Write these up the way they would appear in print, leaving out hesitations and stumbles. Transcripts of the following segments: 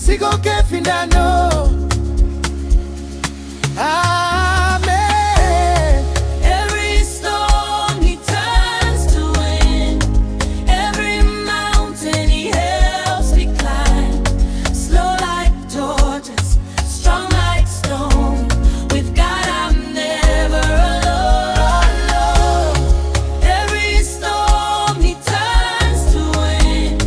sigo kefindano. Amen. Every storm he turns to wind, every mountain he helps me climb. Slow like tortoise, strong like stone. With God I'm never alone. Every storm he turns to wind,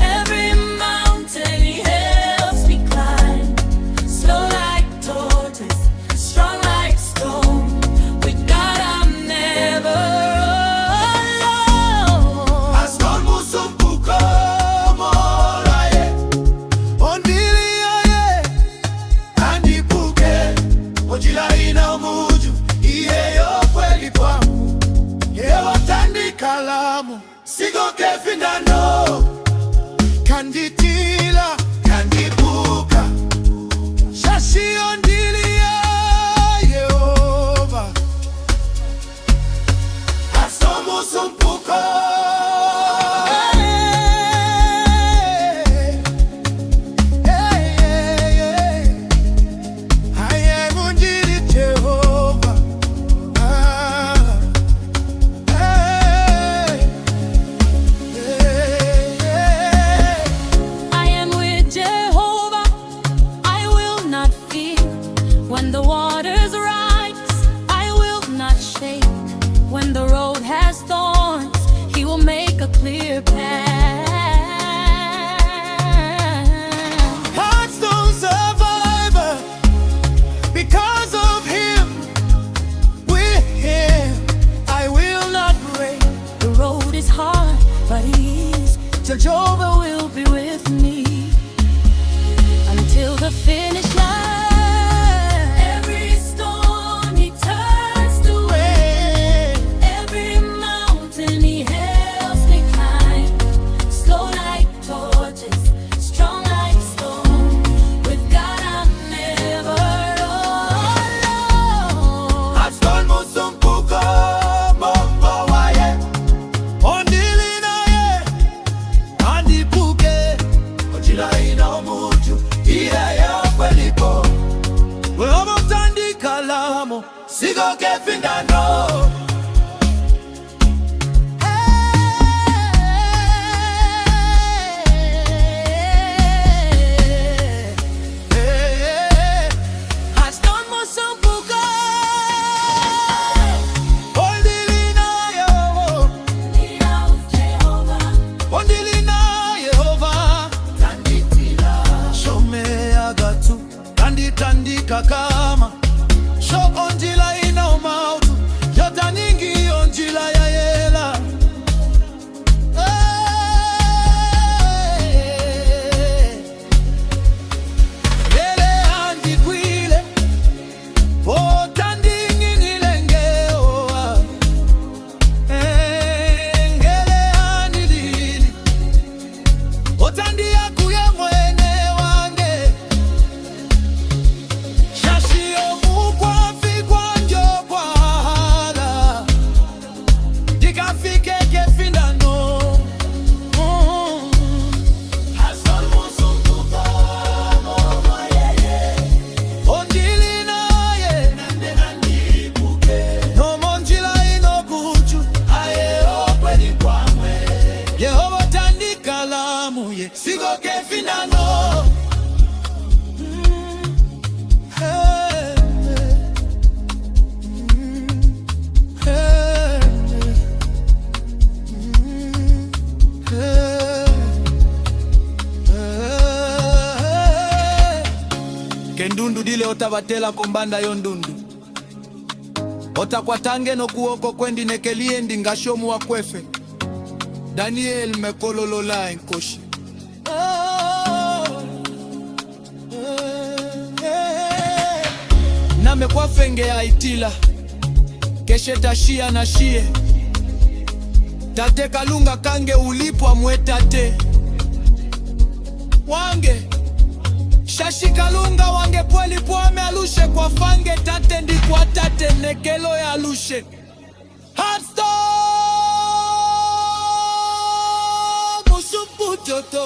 every mountain he helps me climb. Slow like tortoise, strong like stone. With God I'm never alone. Aston musumbuko moraye, ondili aye, andipuke, ojila ina umuju, iyeyo kweli kwangu, yewa tandika lamu, sigo kefindano, kanditila, kandipuka, shashi ondili ya Yehova. Aston musumbuko I am with Jehovah, I will not fear. When the waters rise, I will not shake. When the road has thorns, he will make a clear path. hearts don't survive because of him. With him, I will not break. The road is hard, but easy. Jehovah will be with me until the finish line. Every storm he turns to wind, every mountain he helps me climb. Slow like tortoise, strong like stone. With God I'm never alone. Aston musumbuko mongo waye, ondili naye, andipuke, ojila ina umuju, iyeyo kweli po. Wehomo tandika lamu, sigo kefindano. Aston musumbuko, Ondili naye, Jehovah. ondili naye Yehova. Tanditila, shomea gatu, tanditandika kama sho onjila ina umautu, yota ningi onjila ya yela. Yele andikwile, otandingi nilengeoa. Ngele andilili, otandi yakuye mwene wange. Shashio mukwafi kwanjo kwa hala, dikafike kefindano. Aston musumbuko momo yeye, ondili naye, nande nandipuke, nomo njila inokuju, ayeyo kweli kwamwe. Yehova tandika lamu ye, sigo kefindano. Kendundu dile otabatela kombanda yo ndundu, otakwatange nokuoko kwendi nekeliendi ngashomu wa kwefe. Daniel mekololola enkoshi. Name kwa fenge ya itila keshe tashia na shie tate kalunga kange ulipwa mwetate wange shashi kalunga wange pweli pwame alushe kwa fange tate ndi kwa tate nekelo ya alushe Heartstone musumbu joto.